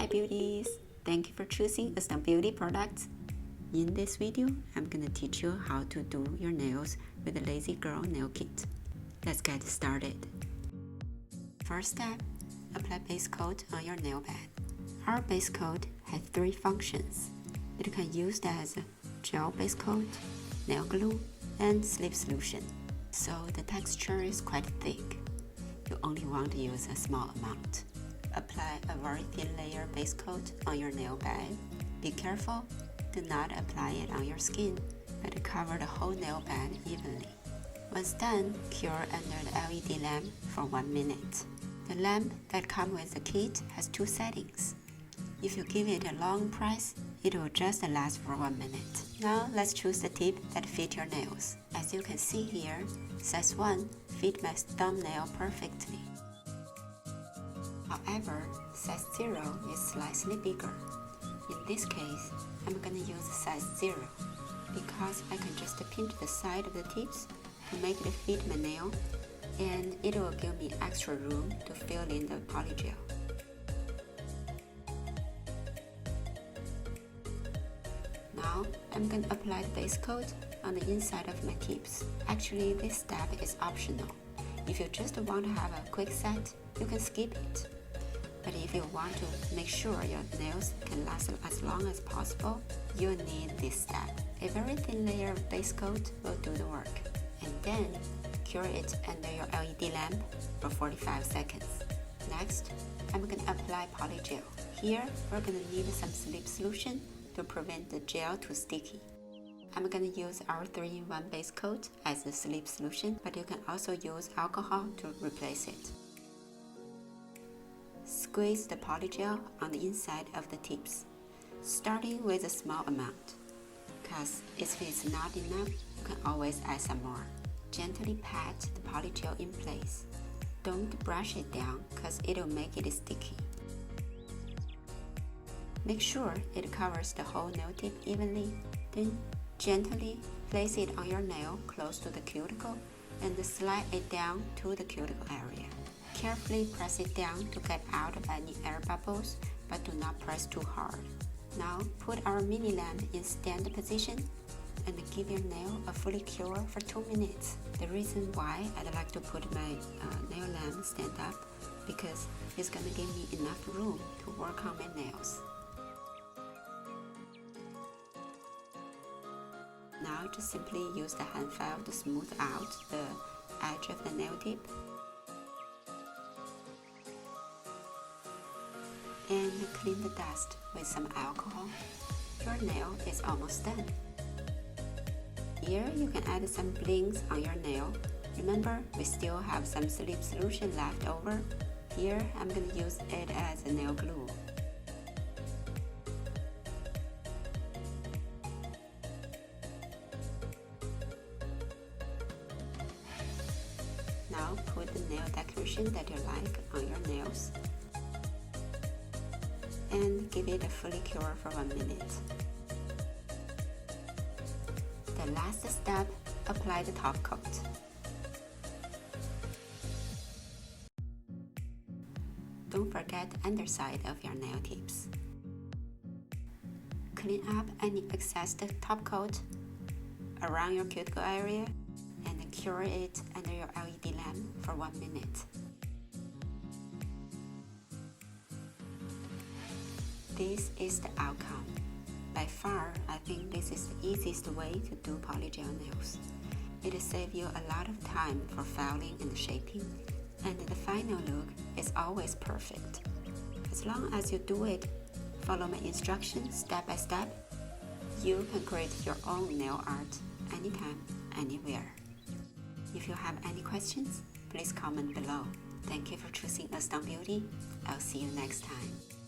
Hi beauties! Thank you for choosing Astound Beauty products. In this video, I'm gonna teach you how to do your nails with the Lazy Girl nail kit. Let's get started. First step, apply base coat on your nail bed. Our base coat has 3 functions. It can be used as a gel base coat, nail glue, and sleep solution. So the texture is quite thick. You only want to use a small amount. Apply a very thin layer base coat on your nail bed. Be careful, do not apply it on your skin, but cover the whole nail bed evenly. Once done, cure under the LED lamp for 1 minute. The lamp that comes with the kit has 2 settings. If you give it a long press, it will just last for 1 minute. Now let's choose the tip that fits your nails. As you can see here, size 1 fits my thumbnail perfectly. However, size 0 is slightly bigger. In this case, I'm gonna use size 0 because I can just pinch the side of the tips to make it fit my nail, and it will give me extra room to fill in the polygel. Now, I'm gonna apply the base coat on the inside of my tips. Actually, this step is optional. If you just want to have a quick set, you can skip it. But if you want to make sure your nails can last as long as possible, you'll need this step. A very thin layer of base coat will do the work. And then, cure it under your LED lamp for 45 seconds. Next, I'm going to apply polygel. Here, we're going to need some sleep solution to prevent the gel too sticky. I'm going to use our 3-in-1 base coat as the sleep solution, but you can also use alcohol to replace it. Squeeze the polygel on the inside of the tips, starting with a small amount, because if it's not enough, you can always add some more. Gently pat the polygel in place. Don't brush it down because it'll make it sticky. Make sure it covers the whole nail tip evenly, then gently place it on your nail close to the cuticle and slide it down to the cuticle area. Carefully press it down to get out of any air bubbles, but do not press too hard. Now put our mini lamp in stand position and give your nail a fully cure for 2 minutes. The reason why I'd like to put my nail lamp stand up because it's gonna give me enough room to work on my nails. Now just simply use the hand file to smooth out the edge of the nail tip. And clean the dust with some alcohol. Your nail is almost done. Here you can add some blings on your nail. Remember, we still have some sleep solution left over. Here I'm going to use it as a nail glue. Now put the nail decoration that you like on your nails and give it a fully cure for 1 minute. The last step, apply the top coat. Don't forget the underside of your nail tips. Clean up any excess top coat around your cuticle area and cure it under your LED lamp for 1 minute. This is the outcome. By far, I think this is the easiest way to do polygel nails. It saves you a lot of time for filing and shaping, and the final look is always perfect. As long as you do it, follow my instructions step by step, you can create your own nail art anytime, anywhere. If you have any questions, please comment below. Thank you for choosing Astound Beauty. I'll see you next time.